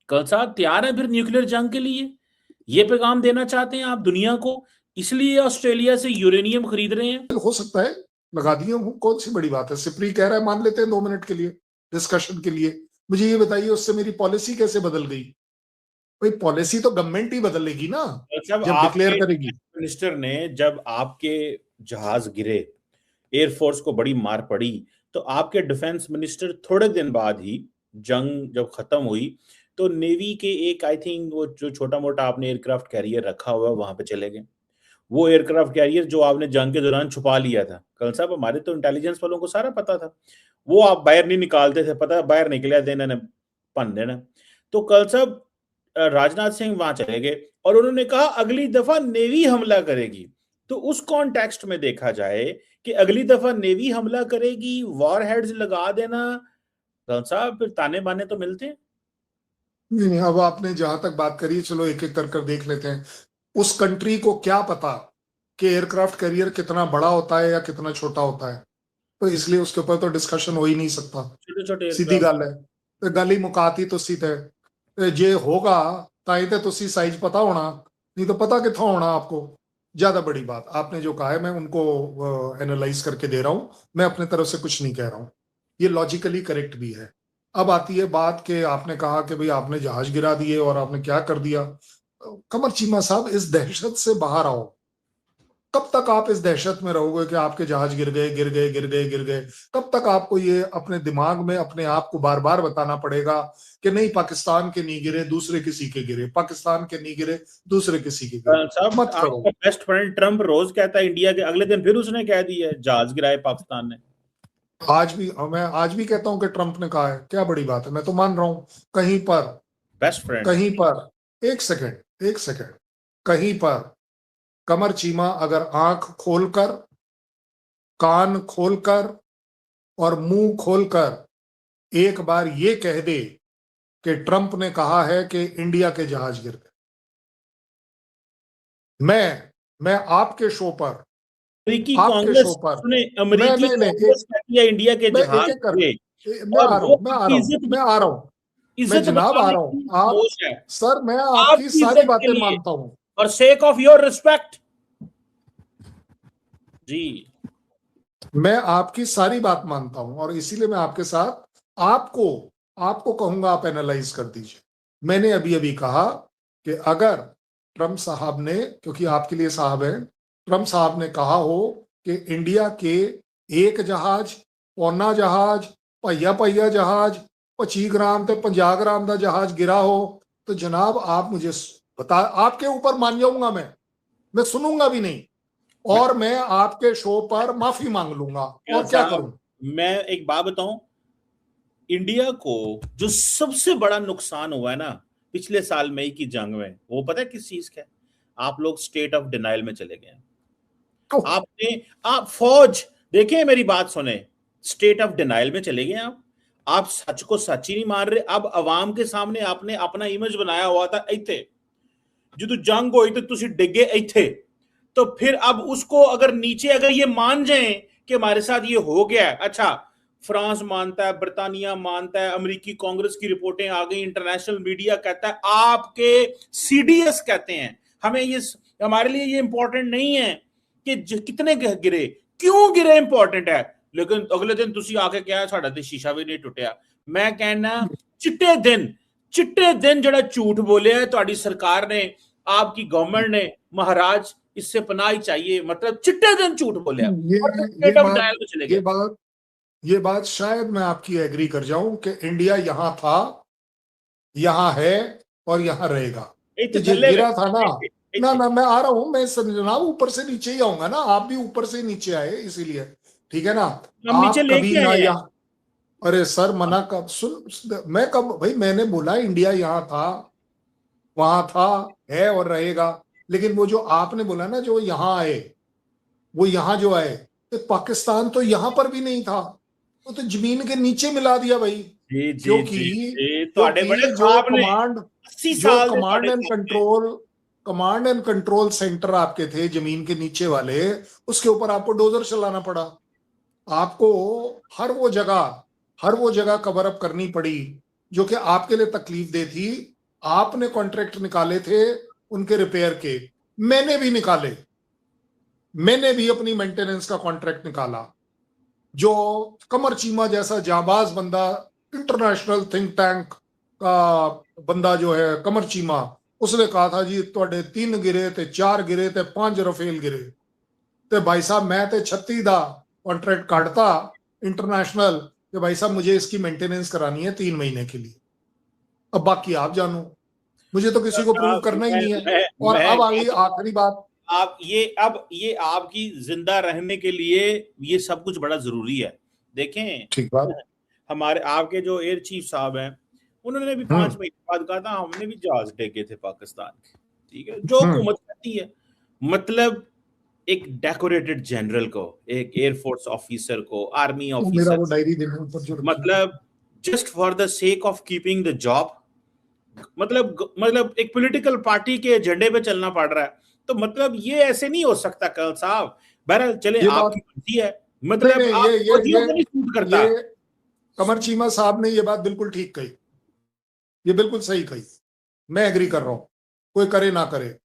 कल साहब तैयार है फिर न्यूक्लियर जंग के लिए? ये पैगाम देना चाहते हैं आप दुनिया को, इसलिए ऑस्ट्रेलिया से यूरेनियम खरीद रहे हैं? हो सकता है लगा दिए हूँ, कौन सी बड़ी बात है। सिप्री कह रहा है, मान लेते हैं 2 मिनट के लिए डिस्कशन के लिए। मुझे ये बताइए उससे मेरी पॉलिसी कैसे बदल गई? भाई पॉलिसी तो गवर्नमेंट ही बदलेगी ना जब जब आपके डिक्लेयर करेगी। मिनिस्टर ने, जब आपके जहाज गिरे, एयरफोर्स को बड़ी मार पड़ी, तो आपके डिफेंस मिनिस्टर थोड़े दिन बाद ही, जंग जब खत्म हुई, तो नेवी के एक, आई थिंक वो जो छोटा मोटा आपने एयरक्राफ्ट कैरियर रखा हुआ है वहां पे चले गए। वो एयरक्राफ्ट कैरियर जो आपने जंग के दौरान छुपा लिया था, कल साहब हमारे तो इंटेलिजेंस वालों को सारा पता था, वो आप बाहर नहीं निकालते थे, पता बाहर निकला देना ने पन देना। तो कल साहब राजनाथ सिंह वहां चले गए और उन्होंने कहा अगली दफा नेवी हमला करेगी। तो उस कॉन्टेक्स्ट में देखा जाए कि अगली दफा नेवी हमला करेगी, वॉर हेड्स लगा देना, कल साहब फिर ताने बाने तो मिलते हैं। नहीं, अब आपने जहां तक बात करी, चलो एक एक कर देख लेते हैं। उस कंट्री को क्या पता कि एयरक्राफ्ट कैरियर कितना बड़ा होता है या कितना छोटा होता है, तो इसलिए उसके ऊपर तो डिस्कशन हो ही नहीं सकता। छोटे छोटे सीधी एयरक्राफ्ट। गल है, तो गल ही मुकाती तुसी ते जे होगा ताई ते तुसी साइज पता होना, नहीं तो पता किथों होना आपको। ज्यादा बड़ी बात आपने जो कहा है मैं उनको एनालाइज करके दे रहा हूं, मैं अपने तरफ से कुछ नहीं कह रहा हूं, ये लॉजिकली करेक्ट भी है। अब आती है बात कि आपने कहा कि भाई आपने जहाज गिरा दिए और आपने क्या कर दिया। कमर चीमा साहब, इस दहशत से बाहर आओ। कब तक आप इस दहशत में रहोगे कि आपके जहाज गिर गए गिर गए गिर गए गिर गए? कब तक आपको ये अपने दिमाग में अपने आप को बार बार बताना पड़ेगा कि नहीं पाकिस्तान के नहीं गिरे, दूसरे किसी के गिरे, पाकिस्तान के नहीं गिरे, दूसरे किसी के गिरे? साहब मत करो। आपका बेस्ट फ्रेंड ट्रम्प रोज कहता है इंडिया के, अगले दिन फिर उसने कह दिया जहाज गिराए पाकिस्तान ने। आज भी कहता हूं कि ट्रंप ने कहा है, क्या बड़ी बात है, मैं तो मान रहा हूं। कहीं पर, बेस्ट फ्रेंड। कहीं पर, एक सेकंड, कहीं पर कमर चीमा अगर आंख खोलकर, कान खोलकर और मुंह खोलकर एक बार ये कह दे कि ट्रंप ने कहा है कि इंडिया के जहाज गिर गए, मैं आपके शो पर, अमेरिकी आपके कांग्रेस शो पर, सुने, मैं अमेरिकी नहीं नहीं कांग्रेस कहती है इंडिया के मैं एक जहाज एक कर, गिरे, मैं और आ रहा वो हूं, मैं आ रहा आपकी हूं, मैं आ रहा हूं, मैं इज्जत जनाब आ बचाने रहा के हूं। लिए आप, खामोश है। सर मैं आपकी आपकी सारी इज्जत के बातें लिए मानता हूं। और सेक ऑफ योर रिस्पेक्ट। जी। मैं आपकी सारी बात मानता हूं और इसीलिए मैं आपके साथ, आपको आपको कहूंगा आप एनालाइज कर दीजिए। मैंने अभी अभी कहा कि अगर ट्रंप साहब ने, क्योंकि आपके लिए साहब है, ट्रंप साहब ने कहा हो कि इंडिया के एक जहाज, पौना जहाज, पहिया पहिया जहाज, 25 ग्राम ते 50 ग्राम का जहाज गिरा हो, तो जनाब आप मुझे बता, आपके ऊपर मान जाऊंगा मैं सुनूंगा भी नहीं और मैं आपके शो पर माफी मांग लूंगा। और क्या साहब करूं? मैं एक बात बताऊं, इंडिया को जो सबसे बड़ा नुकसान हुआ है ना पिछले साल मई की जंग में, वो पता है किस चीज का है? आप लोग स्टेट ऑफ डिनाइल में चले गए। आपने, आप फौज, देखिए मेरी बात सुने, स्टेट ऑफ डिनाइल में चले गए आप सच को सच ही नहीं मान रहे। अब अवाम के सामने आपने अपना इमेज बनाया हुआ था इथे, जो जंग हुई तो तुम डिगे इथे, तो फिर अब उसको अगर नीचे अगर ये मान जाए कि हमारे साथ ये हो गया है, अच्छा फ्रांस मानता है, ब्रिटानिया मानता है, अमेरिकी कांग्रेस की रिपोर्टें आ गई, इंटरनेशनल मीडिया कहता है, आपके सीडीएस कहते हैं, हमें ये, हमारे लिए ये इंपॉर्टेंट नहीं है कि कितने गिरे, क्यों गिरे इंपॉर्टेंट है। लेकिन अगले दिन तुसी आके क्या साडा ते शीशा भी नहीं टुटिया। मैं कहना चिट्टे दिन जड़ा झूठ बोले है तुहाडी सरकार ने, आपकी गवर्नमेंट ने, महाराज इससे पनाह ही चाहिए, मतलब चिट्टे दिन झूठ बोले ये और ये स्टेट ऑफ बात डायल में चले ये गए। बात ये बात शायद मैं आपकी एग्री कर जाऊं कि इंडिया यहां था, यहां है और यहां रहेगा। इतने तो ये थल्ले गिरा था ना, ना इतने ना मैं आ रहा हूं, मैं जनाब ऊपर से नीचे ही आऊंगा ना, आप भी ऊपर से नीचे आए इसीलिए, ठीक है ना। हम नीचे आप कभी लेके ना आए हैं। यहाँ, अरे सर मना कब, सुन मैं कब भाई, मैंने बोला इंडिया यहां था, वहां था, है और रहेगा। लेकिन वो जो आपने बोला ना जो यहां आए, वो यहां जो आए, तो पाकिस्तान तो यहां पर भी नहीं था, वो तो जमीन के नीचे मिला दिया भाई। जी जी क्योंकि जी जी, ਤੁਹਾਡੇ बड़े क्योंकि ख्वाब ने, 80 जो साल ਦੇ ਤੁਹਾਡੇ ख्वाब कमांड एंड कंट्रोल सेंटर आपके थे जमीन के नीचे वाले, उसके ऊपर आपको डोजर चलाना पड़ा। आपको हर वो जगह कवर अप करनी पड़ी जो कि आपके लिए तकलीफ दे थी। आपने कॉन्ट्रैक्ट निकाले थे उनके रिपेयर के, मैंने भी निकाले, मैंने भी अपनी मेंटेनेंस का कॉन्ट्रैक्ट निकाला। जो कमर चीमा जैसा जाबाज बंदा, इंटरनेशनल थिंक टैंक का बंदा जो है कमर चीमा, उसने कहा था जी तुहाडे 3 गिरे ते 4 गिरे ते 5 रफेल गिरे, ते भाई साहब मैं ते 36 दा कॉन्ट्रैक्ट काटता इंटरनेशनल कि भाई साहब मुझे इसकी मेंटेनेंस करानी है 3 महीने के लिए। अब बाकी आप जानो, मुझे तो किसी को प्रूव करना ही नहीं है। और अब आ गई आखिरी बात, अब ये आपकी जिंदा रहने के लिए ये सब कुछ बड़ा जरूरी है। देखें, ठीक बात, हमारे आपके जो एयर चीफ साहब हैं, उन्होंने भी 5 महीने बाद कहा था हमने भी जहाज टेके थे पाकिस्तान के। ठीक है, जो हुकूमत करती है, मतलब एक डेकोरेटेड जनरल को, एक एयरफोर्स ऑफिसर को, आर्मी ऑफिसर, वो डायरी देखो, मतलब just for the sake of keeping the job, मतलब एक पॉलिटिकल पार्टी के एजेंडे पे चलना पड़ रहा है। तो मतलब ये ऐसे नहीं हो सकता कर्नल साहब। बहरहाल चले, आपकी मर्जी है, मतलब नहीं, आप फौजियों को नहीं सूट करता। कमर चीमा साहब ने ये बात बिल्कुल ठीक कही, ये बिल्कुल सही कही, मैं एग्री कर रहा हूं, कोई करे ना करे।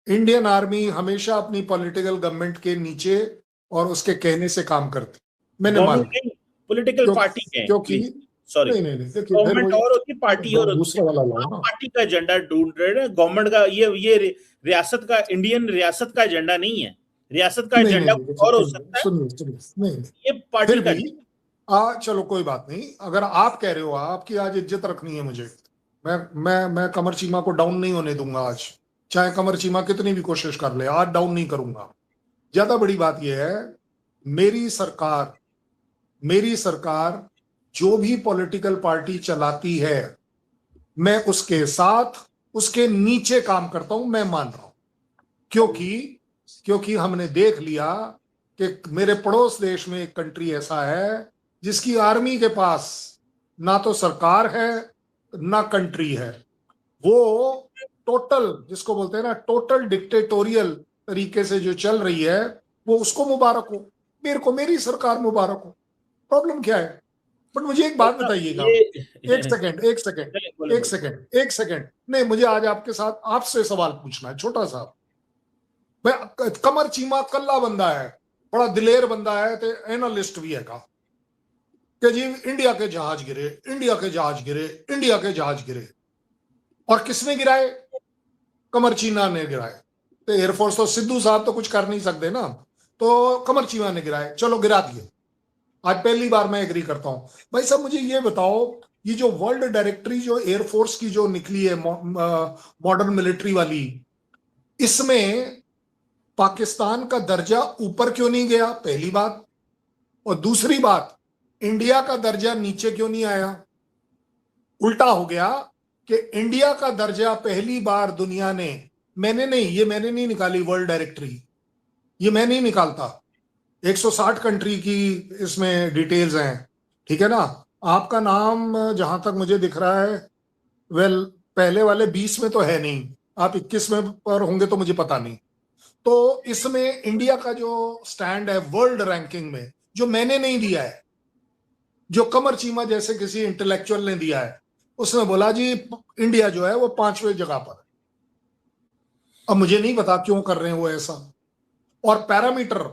इंडियन आर्मी हमेशा अपनी पॉलिटिकल गवर्नमेंट के नीचे और उसके कहने से काम करती, मैंने मान लिया। पॉलिटिकल पार्टी के, क्योंकि सॉरी, नहीं, देखिए गवर्नमेंट और होती, पार्टी और दूसरा वाला लाओ ना, पार्टी का एजेंडा ढूंढ रहे हैं। गवर्नमेंट का ये रियासत का, इंडियन रियासत का एजेंडा नहीं है। रियासत का एजेंडा और हो सकता है, सुनिए, ये पार्टी का चलो कोई बात नहीं। अगर आप कह रहे हो आपकी आज इज्जत रखनी है मुझे, मैं कमर चीमा को डाउन नहीं होने दूंगा आज, चाहे कमर चीमा कितनी भी कोशिश कर ले, आज डाउन नहीं करूंगा। ज्यादा बड़ी बात यह है, मेरी सरकार जो भी पॉलिटिकल पार्टी चलाती है, मैं उसके साथ, उसके नीचे काम करता हूं, मैं मान रहा हूं। क्योंकि हमने देख लिया कि मेरे पड़ोस देश में एक कंट्री ऐसा है जिसकी आर्मी के पास ना तो सरकार है ना कंट्री है, वो टोटल, जिसको बोलते हैं ना टोटल डिक्टेटोरियल तरीके से जो चल रही है, वो उसको मुबारक हो, मेरे को मेरी सरकार मुबारक हो। प्रॉब्लम क्या है? बट मुझे एक बात बताइएगा, एक सेकेंड, नहीं, मुझे आज आपसे सवाल पूछना है, छोटा सा। मैं कमर चीमा कल्ला बंदा है, बड़ा दिलेर बंदा है, तो एनालिस्ट भी है का कि जी इंडिया के जहाज गिरे, और किसने गिराए? कमर चीमा ने गिराए। तो एयरफोर्स तो सिद्धू साहब तो कुछ कर नहीं सकते ना, तो कमर चीमा ने गिराए, चलो गिरा दिए। आज पहली बार मैं एग्री करता हूं। भाई साहब मुझे ये बताओ, ये जो वर्ल्ड डायरेक्टरी जो एयरफोर्स की जो निकली है मॉडर्न मिलिट्री वाली, इसमें पाकिस्तान का दर्जा ऊपर क्यों नहीं गया? पहली बात। और दूसरी बात, इंडिया का दर्जा नीचे क्यों नहीं आया? उल्टा हो गया कि इंडिया का दर्जा पहली बार दुनिया ने, मैंने नहीं निकाली वर्ल्ड डायरेक्टरी, ये मैं नहीं निकालता, 160 कंट्री की इसमें डिटेल्स हैं, ठीक है ना। आपका नाम जहां तक मुझे दिख रहा है, पहले वाले 20 में तो है नहीं, आप 21 में पर होंगे तो मुझे पता नहीं। तो इसमें इंडिया का जो स्टैंड है वर्ल्ड रैंकिंग में, जो मैंने नहीं दिया है, जो कमर चीमा जैसे किसी इंटेलेक्चुअल ने दिया है, उसने बोला जी इंडिया जो है वो 5वें जगह पर है। अब मुझे नहीं पता क्यों कर रहे हैं वो ऐसा। और पैरामीटर,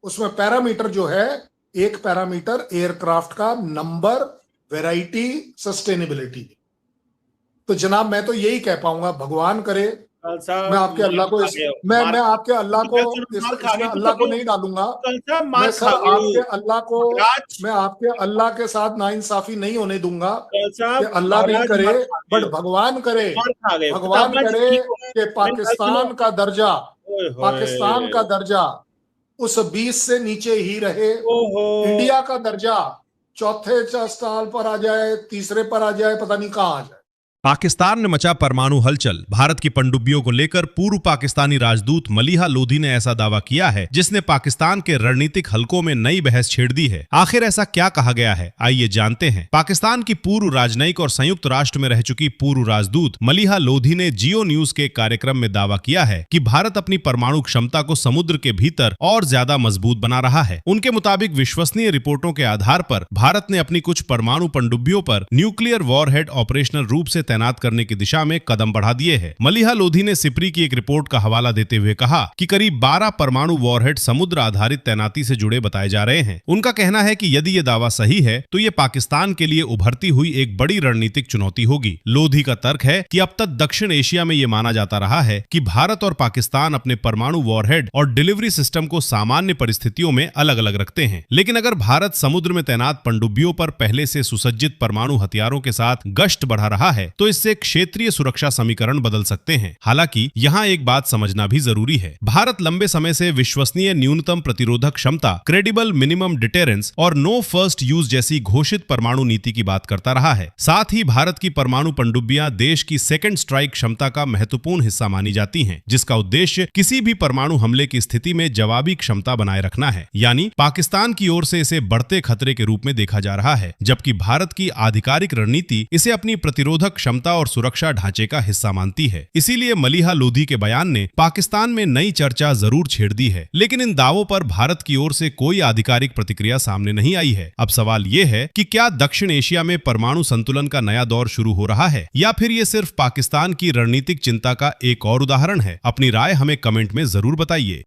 उसमें पैरामीटर जो है, एक पैरामीटर एयरक्राफ्ट का नंबर, वैरायटी, सस्टेनेबिलिटी। तो जनाब मैं तो यही कह पाऊंगा, भगवान करे मैं आपके अल्लाह को मैं आपके अल्लाह को अल्लाह को नहीं डालूंगा, मैं सर आपके अल्लाह को, मैं आपके अल्लाह के साथ नाइंसाफी नहीं होने दूंगा कि अल्लाह नहीं करे, बट भगवान करे कि पाकिस्तान का दर्जा उस 20 से नीचे ही रहे, इंडिया का दर्जा चौथे स्थान पर आ जाए, तीसरे पर आ जाए, पता नहीं कहां आ जाए। पाकिस्तान में मचा परमाणु हलचल। भारत की पनडुब्बियों को लेकर पूर्व पाकिस्तानी राजदूत मलिहा लोधी ने ऐसा दावा किया है जिसने पाकिस्तान के रणनीतिक हलकों में नई बहस छेड़ दी है। आखिर ऐसा क्या कहा गया है, आइए जानते हैं। पाकिस्तान की पूर्व राजनयिक और संयुक्त राष्ट्र में रह चुकी पूर्व राजदूत मलिहा लोधी ने जियो न्यूज के कार्यक्रम में दावा किया है कि भारत अपनी परमाणु क्षमता को समुद्र के भीतर और ज्यादा मजबूत बना रहा है। उनके मुताबिक विश्वसनीय रिपोर्टों के आधार पर भारत ने अपनी कुछ परमाणु पनडुब्बियों पर न्यूक्लियर वॉरहेड ऑपरेशनल रूप से तैनात करने की दिशा में कदम बढ़ा दिए हैं। मलिहा लोधी ने सिप्री की एक रिपोर्ट का हवाला देते हुए कहा कि करीब 12 परमाणु वॉरहेड समुद्र आधारित तैनाती से जुड़े बताए जा रहे हैं। उनका कहना है कि यदि ये दावा सही है तो ये पाकिस्तान के लिए उभरती हुई एक बड़ी रणनीतिक चुनौती होगी। लोधी का तर्क है कि अब तक दक्षिण एशिया में ये माना जाता रहा है कि भारत और पाकिस्तान अपने परमाणु वॉरहेड और डिलीवरी सिस्टम को सामान्य परिस्थितियों में अलग अलग रखते हैं, लेकिन अगर भारत समुद्र में तैनात पनडुब्बियों पर पहले से सुसज्जित परमाणु हथियारों के साथ गश्त बढ़ा रहा है तो इससे क्षेत्रीय सुरक्षा समीकरण बदल सकते हैं। हालांकि यहाँ एक बात समझना भी जरूरी है, भारत लंबे समय से विश्वसनीय न्यूनतम प्रतिरोधक क्षमता, क्रेडिबल मिनिमम डिटेरेंस और नो फर्स्ट यूज जैसी घोषित परमाणु नीति की बात करता रहा है। साथ ही भारत की परमाणु पनडुब्बियां देश की सेकंड स्ट्राइक क्षमता का महत्वपूर्ण हिस्सा मानी जाती हैं, जिसका उद्देश्य किसी भी परमाणु हमले की स्थिति में जवाबी क्षमता बनाए रखना है। यानी पाकिस्तान की ओर से इसे बढ़ते खतरे के रूप में देखा जा रहा है, जबकि भारत की आधिकारिक रणनीति इसे अपनी प्रतिरोधक क्षमता और सुरक्षा ढांचे का हिस्सा मानती है। इसीलिए मलिहा लोधी के बयान ने पाकिस्तान में नई चर्चा जरूर छेड़ दी है, लेकिन इन दावों पर भारत की ओर से कोई आधिकारिक प्रतिक्रिया सामने नहीं आई है। अब सवाल ये है कि क्या दक्षिण एशिया में परमाणु संतुलन का नया दौर शुरू हो रहा है या फिर ये सिर्फ पाकिस्तान की रणनीतिक चिंता का एक और उदाहरण है? अपनी राय हमें कमेंट में जरूर बताइए।